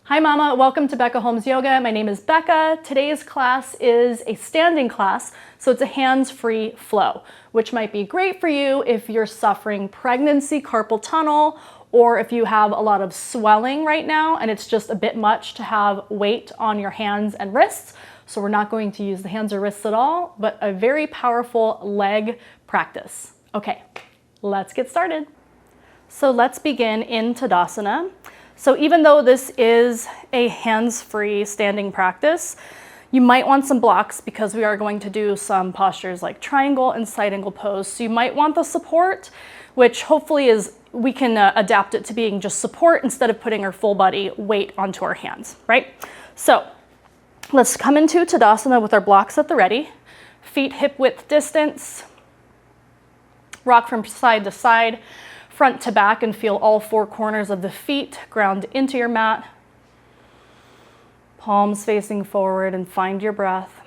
Hi Mama, welcome to Becca Holmes Yoga. My name is Becca. Today's class is a standing class, so it's a hands-free flow, which might be great for you if you're suffering pregnancy carpal tunnel, or if you have a lot of swelling right now and it's just a bit much to have weight on your hands and wrists. So we're not going to use the hands or wrists at all, but a very powerful leg practice. Okay, let's get started. So let's begin in Tadasana. So even though this is a hands-free standing practice, you might want some blocks because we are going to do some postures like triangle and side angle pose. So you might want the support, which hopefully is, we can adapt it to being just support instead of putting our full body weight onto our hands, right? So let's come into Tadasana with our blocks at the ready. Feet hip width distance. Rock from side to side, front to back, and feel all four corners of the feet ground into your mat. Palms facing forward and find your breath.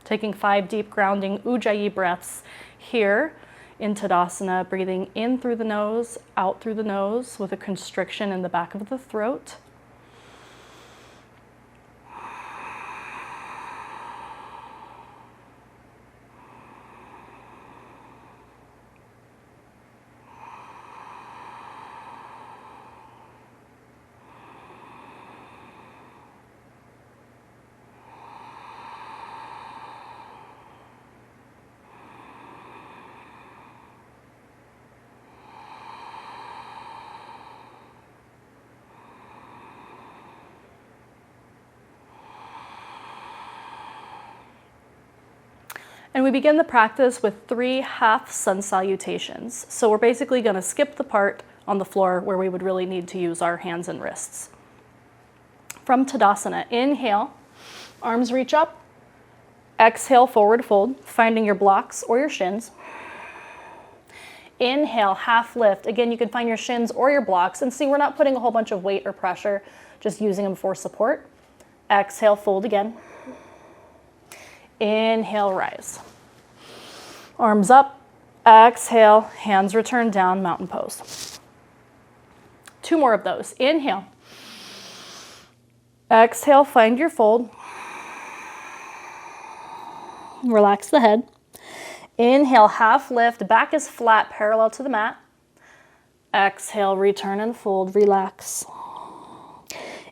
Taking 5 deep grounding Ujjayi breaths here in Tadasana, breathing in through the nose, out through the nose with a constriction in the back of the throat. And we begin the practice with 3 half sun salutations. So we're basically going to skip the part on the floor where we would really need to use our hands and wrists. From Tadasana, inhale, arms reach up. Exhale, forward fold, finding your blocks or your shins. Inhale, half lift. Again, you can find your shins or your blocks. And see, we're not putting a whole bunch of weight or pressure, just using them for support. Exhale, fold again. Inhale, rise. Arms up. Exhale, hands return down, mountain pose. 2 more of those. Inhale. Exhale, find your fold. Relax the head. Inhale, half lift. Back is flat, parallel to the mat. Exhale, return and fold. Relax.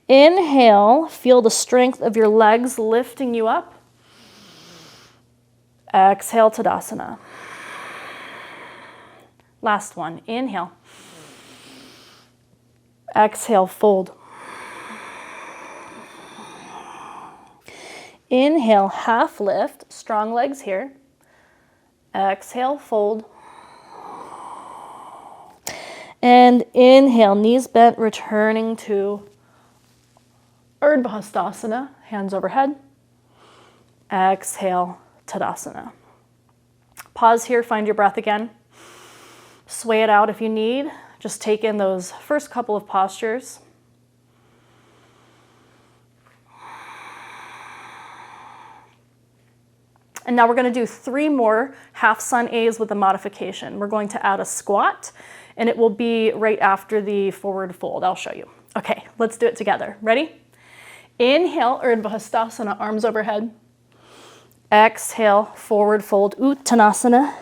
Inhale, feel the strength of your legs lifting you up. Exhale, Tadasana. Last one. Inhale. Exhale, fold. Inhale, half lift. Strong legs here. Exhale, fold. And inhale, knees bent, returning to Urdhva Hastasana, hands overhead. Exhale, Tadasana. Pause here, find your breath again. Sway it out if you need. Just take in those first couple of postures. And now we're going to do 3 more half sun A's with a modification. We're going to add a squat, and it will be right after the forward fold. I'll show you. Okay, let's do it together. Ready? Inhale, Urdhva Hastasana, arms overhead. Exhale, forward fold, Uttanasana.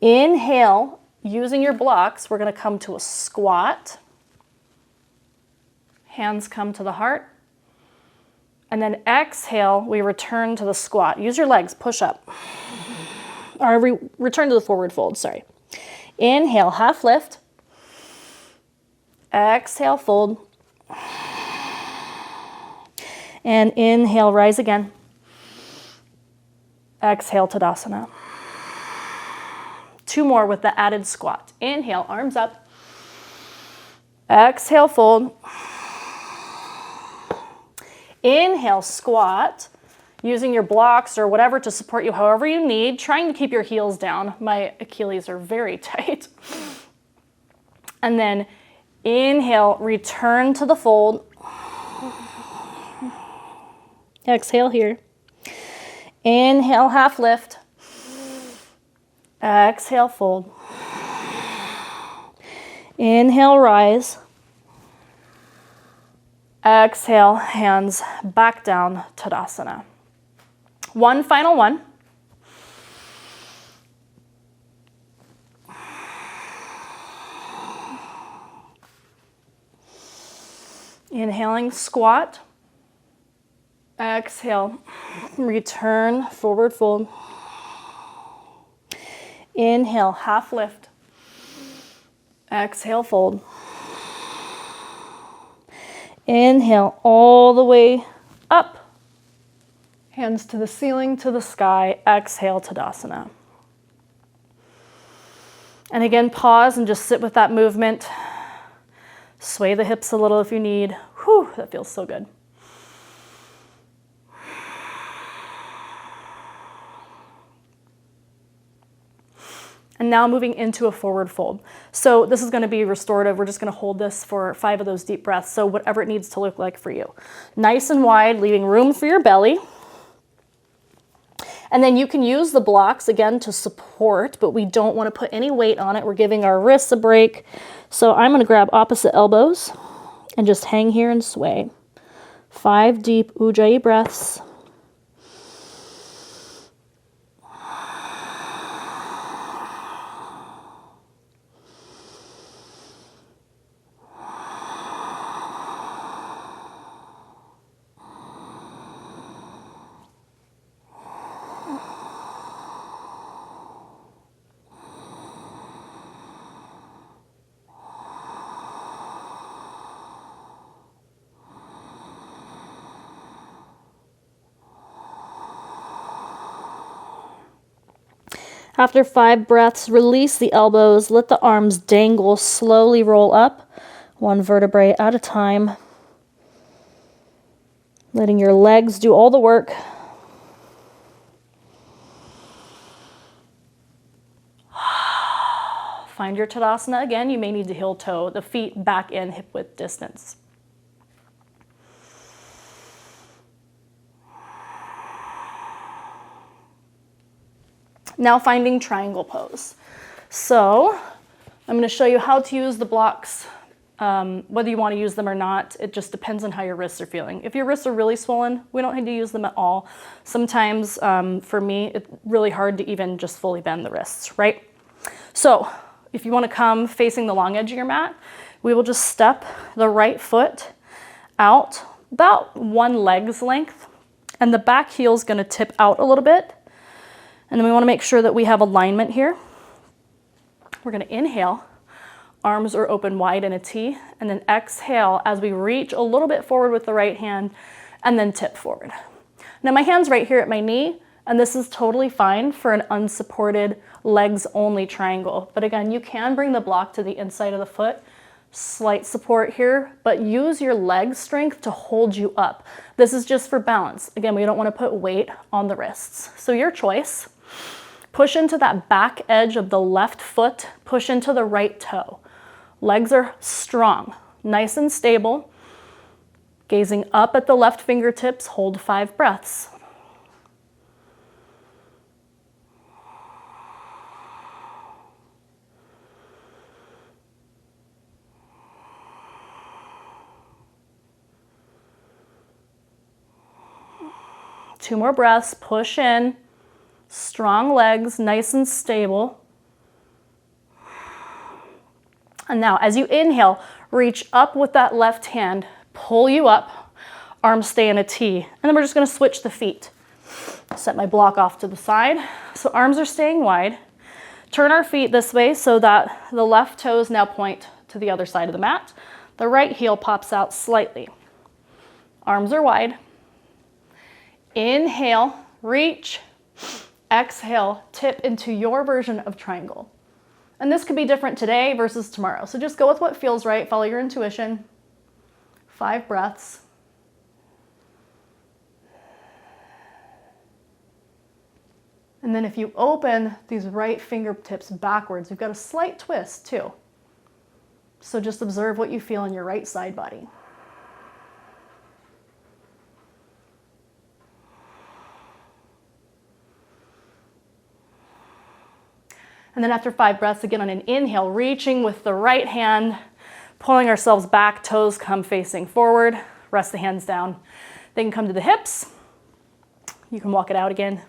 Inhale, using your blocks, we're going to come to a squat. Hands come to the heart. And then exhale, we return to the squat. Use your legs, push up. Or return to the forward fold, sorry. Inhale, half lift. Exhale, fold. And inhale, rise again. Exhale, Tadasana. 2 more with the added squat. Inhale, arms up. Exhale, fold. Inhale, squat, using your blocks or whatever to support you however you need, trying to keep your heels down. My Achilles are very tight. And then inhale, return to the fold. Exhale here. Inhale, half lift. Exhale, fold. Inhale, rise. Exhale, hands back down, Tadasana. One final one. Inhaling, squat. Exhale, return, forward fold. Inhale, half lift. Exhale, fold. Inhale all the way up. Hands to the ceiling, to the sky. Exhale, Tadasana. And again, pause and just sit with that movement. Sway the hips a little if you need. Whew, that feels so good. And now moving into a forward fold. So this is going to be restorative. We're just going to hold this for 5 of those deep breaths. So whatever it needs to look like for you. Nice and wide, leaving room for your belly. And then you can use the blocks again to support, but we don't want to put any weight on it. We're giving our wrists a break. So I'm going to grab opposite elbows and just hang here and sway. 5 deep Ujjayi breaths. After 5 breaths, release the elbows, let the arms dangle, slowly roll up, 1 vertebrae at a time. Letting your legs do all the work. Find your Tadasana again. You may need to heel toe the feet back in hip width distance. Now finding triangle pose. So I'm going to show you how to use the blocks, whether you want to use them or not. It just depends on how your wrists are feeling. If your wrists are really swollen, we don't need to use them at all. Sometimes for me, it's really hard to even just fully bend the wrists, right? So if you want to come facing the long edge of your mat, we will just step the right foot out about 1 leg's length, and the back heel is going to tip out a little bit. And then we want to make sure that we have alignment here. We're going to inhale, arms are open wide in a T, and then exhale as we reach a little bit forward with the right hand and then tip forward. Now my hand's right here at my knee, and this is totally fine for an unsupported legs only triangle. But again, you can bring the block to the inside of the foot. Slight support here, but use your leg strength to hold you up. This is just for balance. Again, we don't want to put weight on the wrists. So your choice. Push into that back edge of the left foot, push into the right toe. Legs are strong, nice and stable. Gazing up at the left fingertips, hold 5 breaths. Two more breaths, push in. Strong legs, nice and stable. And now as you inhale, reach up with that left hand, pull you up, arms stay in a T. And then we're just gonna switch the feet. Set my block off to the side. So arms are staying wide. Turn our feet this way so that the left toes now point to the other side of the mat. The right heel pops out slightly. Arms are wide. Inhale, reach. Exhale, tip into your version of triangle. And this could be different today versus tomorrow. So just go with what feels right, follow your intuition. 5 breaths. And then if you open these right fingertips backwards, you've got a slight twist too. So just observe what you feel in your right side body. And then after 5 breaths, again on an inhale, reaching with the right hand, pulling ourselves back, toes come facing forward, rest the hands down. They can come to the hips. You can walk it out again.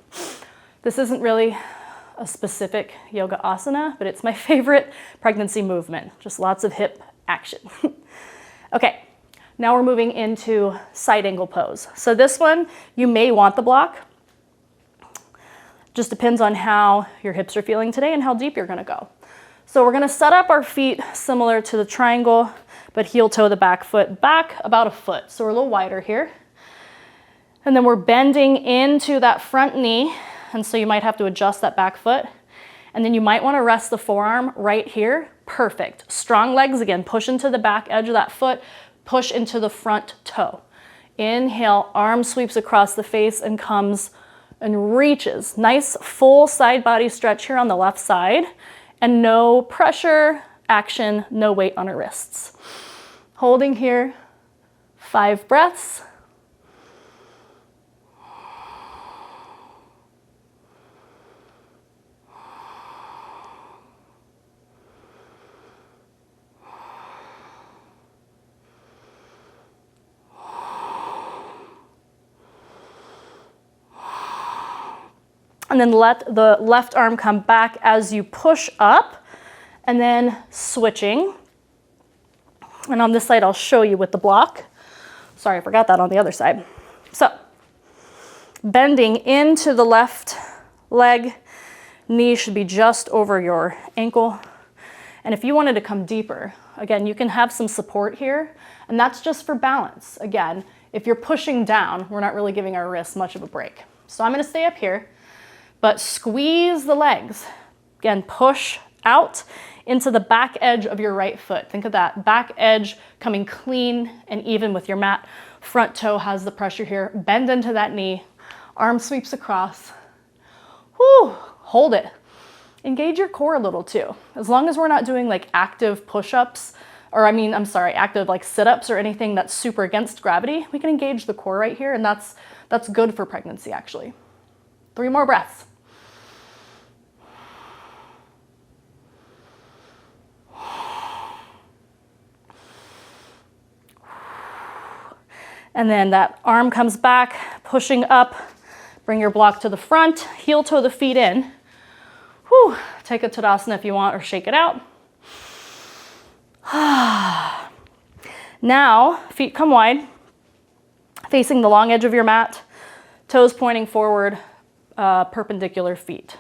This isn't really a specific yoga asana, but it's my favorite pregnancy movement. Just lots of hip action. Okay, now we're moving into side angle pose. So this one, you may want the block. Just depends on how your hips are feeling today and how deep you're gonna go. So we're gonna set up our feet similar to the triangle, but heel toe the back foot back about a foot. So we're a little wider here. And then we're bending into that front knee. And so you might have to adjust that back foot. And then you might want to rest the forearm right here. Perfect. Strong legs again. Push into the back edge of that foot. Push into the front toe. Inhale, arm sweeps across the face and comes and reaches. Nice full side body stretch here on the left side. And no pressure, action, no weight on our wrists. Holding here, 5 breaths. And then let the left arm come back as you push up, and then switching. And on this side, I'll show you with the block. Sorry, I forgot that on the other side. So, bending into the left leg, knee should be just over your ankle. And if you wanted to come deeper, again, you can have some support here, and that's just for balance. Again, if you're pushing down, we're not really giving our wrists much of a break. So I'm gonna stay up here, but squeeze the legs. Again, push out into the back edge of your right foot. Think of that, back edge coming clean and even with your mat. Front toe has the pressure here. Bend into that knee, arm sweeps across. Whew, hold it. Engage your core a little too. As long as we're not doing like active push-ups, or active like sit-ups or anything that's super against gravity, we can engage the core right here, and that's good for pregnancy actually. 3 more breaths. And then that arm comes back, pushing up, bring your block to the front, heel toe the feet in. Whew. Take a Tadasana if you want, or shake it out. Now, feet come wide, facing the long edge of your mat, toes pointing forward, perpendicular feet.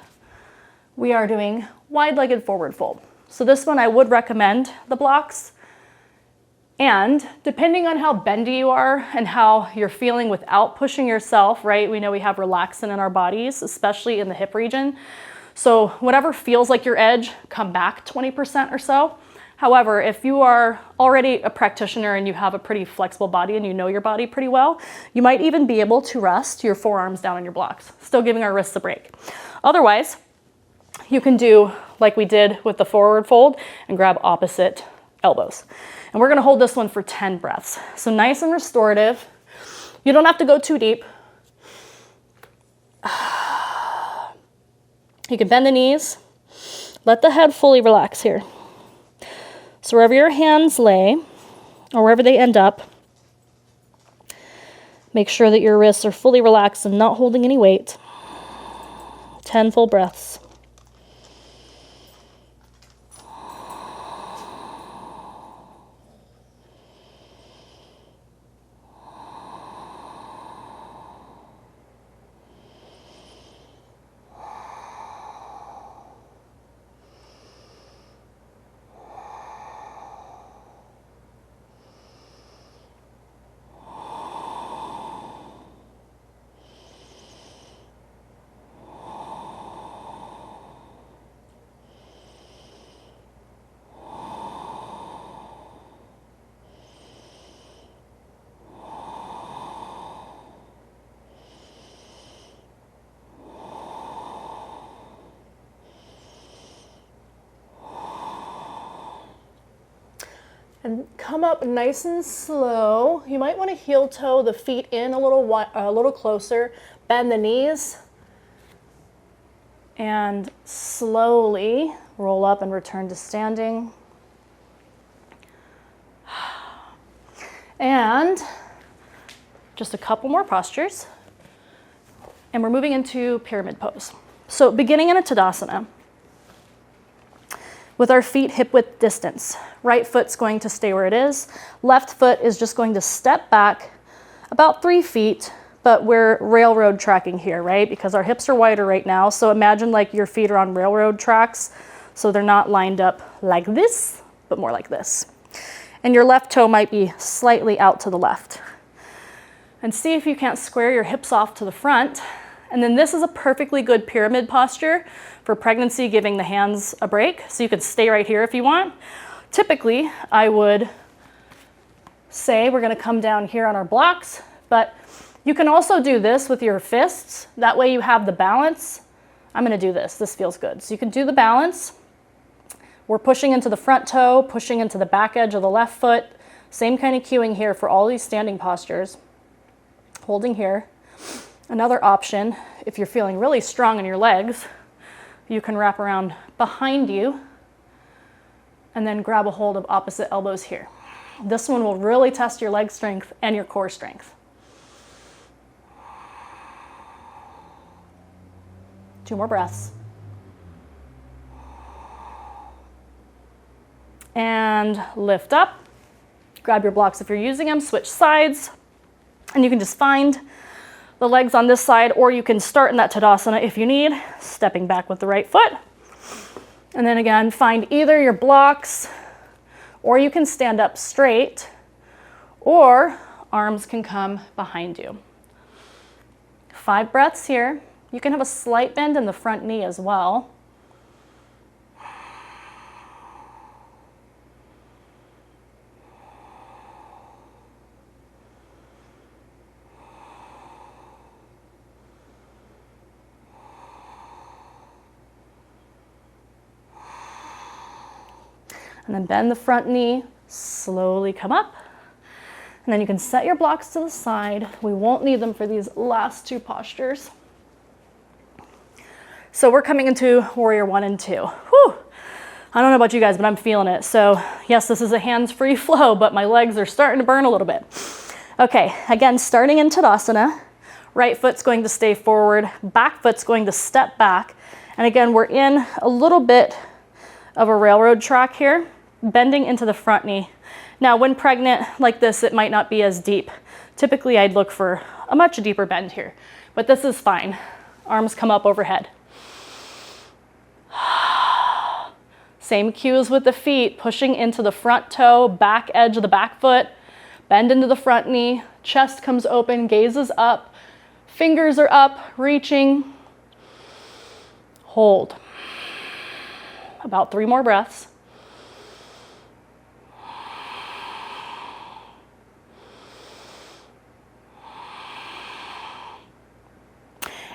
We are doing wide-legged forward fold. So this one I would recommend the blocks. And depending on how bendy you are and how you're feeling without pushing yourself, right? We know we have relaxin in our bodies, especially in the hip region. So whatever feels like your edge, come back 20% or so. However, if you are already a practitioner and you have a pretty flexible body and you know your body pretty well, you might even be able to rest your forearms down on your blocks, still giving our wrists a break. Otherwise, you can do like we did with the forward fold and grab opposite elbows. And we're gonna hold this one for 10 breaths. So nice and restorative. You don't have to go too deep. You can bend the knees. Let the head fully relax here. So wherever your hands lay, or wherever they end up, make sure that your wrists are fully relaxed and not holding any weight. 10 full breaths. And come up nice and slow. You might want to heel toe the feet in a little closer. Bend the knees. And slowly roll up and return to standing. And just a couple more postures. And we're moving into pyramid pose. So beginning in a Tadasana, with our feet hip width distance. Right foot's going to stay where it is. Left foot is just going to step back about 3 feet, but we're railroad tracking here, right? Because our hips are wider right now. So imagine like your feet are on railroad tracks. So they're not lined up like this, but more like this. And your left toe might be slightly out to the left. And see if you can't square your hips off to the front. And then this is a perfectly good pyramid posture for pregnancy, giving the hands a break. So you could stay right here if you want. Typically, I would say we're gonna come down here on our blocks, but you can also do this with your fists. That way you have the balance. I'm gonna do this, this feels good. So you can do the balance. We're pushing into the front toe, pushing into the back edge of the left foot. Same kind of cueing here for all these standing postures. Holding here. Another option, if you're feeling really strong in your legs, you can wrap around behind you and then grab a hold of opposite elbows here. This one will really test your leg strength and your core strength. 2 more breaths. And lift up. Grab your blocks if you're using them, switch sides, and you can just find the legs on this side, or you can start in that Tadasana if you need, stepping back with the right foot. And then again, find either your blocks, or you can stand up straight, or arms can come behind you. 5 breaths here. You can have a slight bend in the front knee as well. And then bend the front knee, slowly come up. And then you can set your blocks to the side. We won't need them for these last 2 postures. So we're coming into warrior 1 and 2. Whew. I don't know about you guys, but I'm feeling it. So yes, this is a hands-free flow, but my legs are starting to burn a little bit. Okay, again, starting in Tadasana, right foot's going to stay forward, back foot's going to step back. And again, we're in a little bit of a railroad track here, bending into the front knee. Now, when pregnant like this, it might not be as deep. Typically, I'd look for a much deeper bend here, but this is fine. Arms come up overhead. Same cues with the feet, pushing into the front toe, back edge of the back foot, bend into the front knee, chest comes open, gaze is up, fingers are up, reaching. Hold. About 3 more breaths.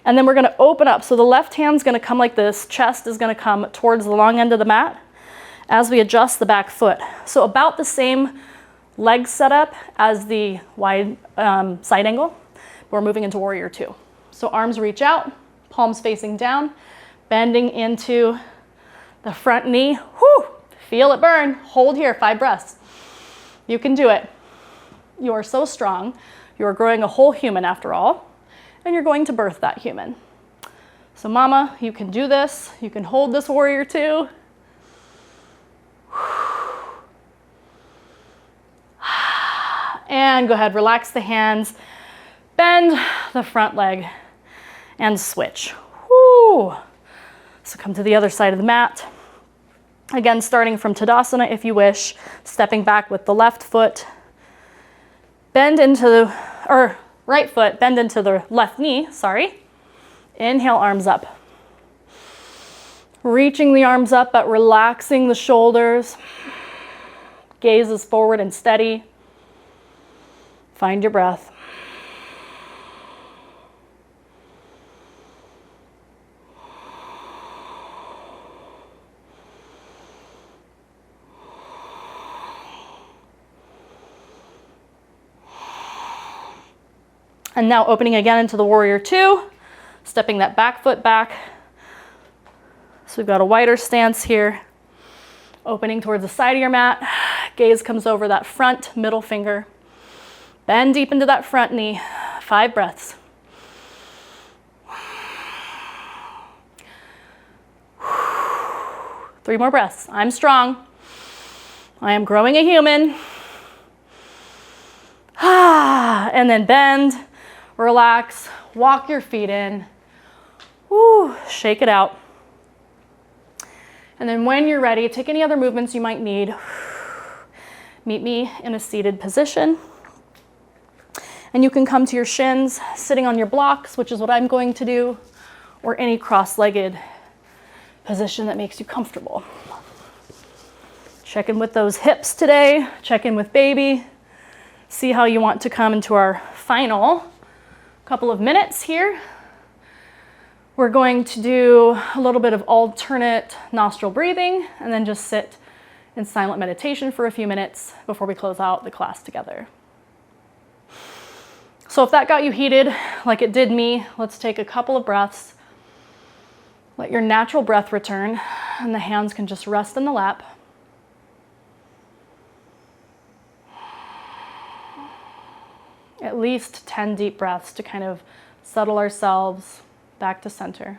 And then we're going to open up. So the left hand's going to come like this. Chest is going to come towards the long end of the mat as we adjust the back foot. So about the same leg setup as the wide side angle. We're moving into warrior 2. So arms reach out, palms facing down, bending into the front knee. Whew, feel it burn. Hold here, 5 breaths. You can do it. You are so strong. You are growing a whole human after all, and you're going to birth that human. So mama, you can do this. You can hold this warrior 2. And go ahead, relax the hands, bend the front leg, and switch. Woo. So come to the other side of the mat. Again, starting from Tadasana if you wish, stepping back with the left foot, bend into the, or right foot, bend into the left knee, sorry. Inhale, arms up. Reaching the arms up, but relaxing the shoulders. Gaze is forward and steady. Find your breath. And now opening again into the warrior 2, stepping that back foot back, So we've got a wider stance here, opening towards the side of your mat. Gaze comes over that front middle finger. Bend deep into that front knee. 5 breaths. Three more breaths. I'm strong. I am growing a human. And then bend, relax, walk your feet in. Woo, shake it out. And then when you're ready, take any other movements you might need. Meet me in a seated position. And you can come to your shins, sitting on your blocks, which is what I'm going to do, or any cross-legged position that makes you comfortable. Check in with those hips today. Check in with baby. See how you want to come into our final couple of minutes here. We're going to do a little bit of alternate nostril breathing and then just sit in silent meditation for a few minutes before we close out the class together. So if that got you heated like it did me, let's take a couple of breaths. Let your natural breath return, and the hands can just rest in the lap. At least 10 deep breaths to kind of settle ourselves back to center.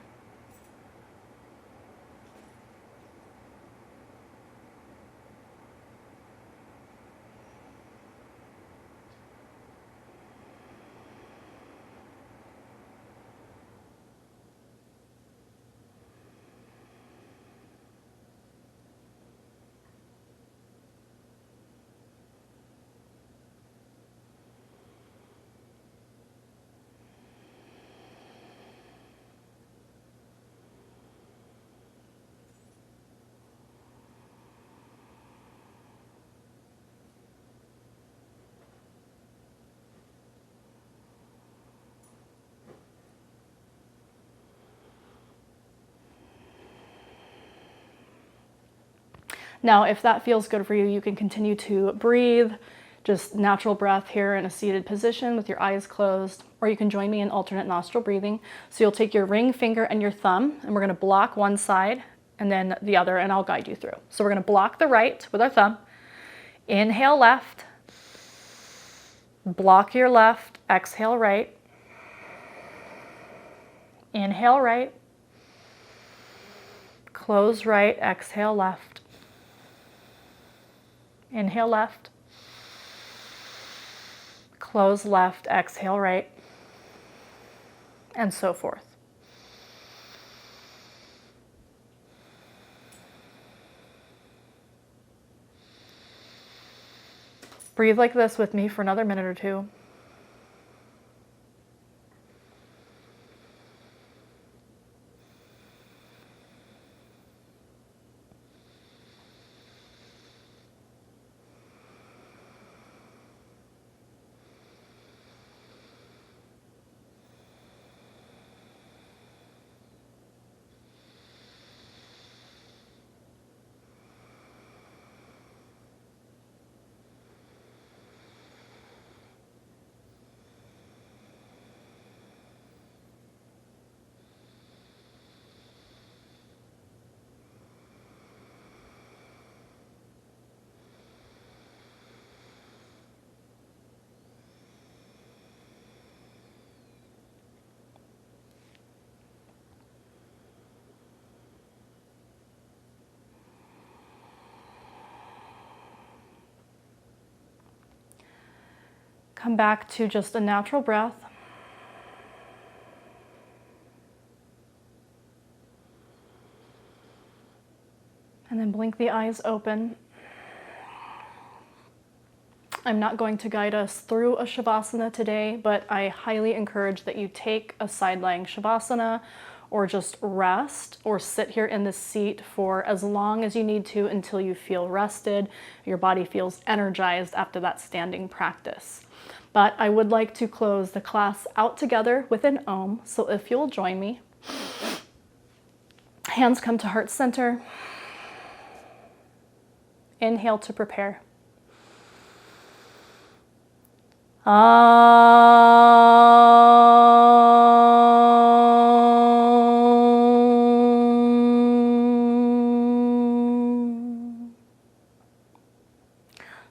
Now, if that feels good for you, you can continue to breathe, just natural breath here in a seated position with your eyes closed, or you can join me in alternate nostril breathing. So you'll take your ring finger and your thumb, and we're gonna block one side and then the other, and I'll guide you through. So we're gonna block the right with our thumb. Inhale left, block your left, exhale right. Inhale right, close right, exhale left. Inhale left, close left, exhale right, and so forth. Breathe like this with me for another minute or two. Come back to just a natural breath. And then blink the eyes open. I'm not going to guide us through a Shavasana today, but I highly encourage that you take a side-lying Shavasana or just rest or sit here in the seat for as long as you need to until you feel rested, your body feels energized after that standing practice. But I would like to close the class out together with an Om, so if you'll join me. Hands come to heart center. Inhale to prepare.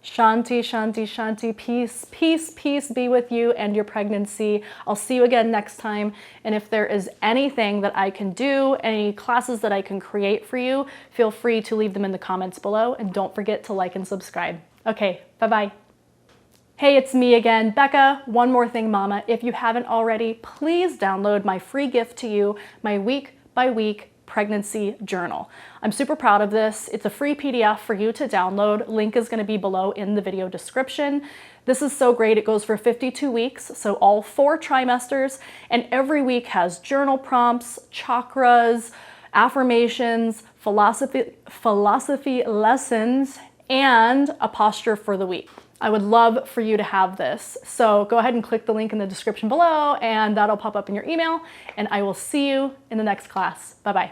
Shanti, Shanti, Shanti, peace, peace, peace be with you and your pregnancy. I'll see you again next time. And if there is anything that I can do, any classes that I can create for you, feel free to leave them in the comments below. And don't forget to like and subscribe. Okay, bye-bye. Hey, it's me again, Becca. One more thing, mama. If you haven't already, please download my free gift to you, my week-by-week pregnancy journal. I'm super proud of this. It's a free PDF for you to download. Link is going to be below in the video description. This is so great. It goes for 52 weeks, so all 4 trimesters, and every week has journal prompts, chakras, affirmations, philosophy lessons, and a posture for the week. I would love for you to have this. So go ahead and click the link in the description below and that'll pop up in your email, and I will see you in the next class. Bye-bye.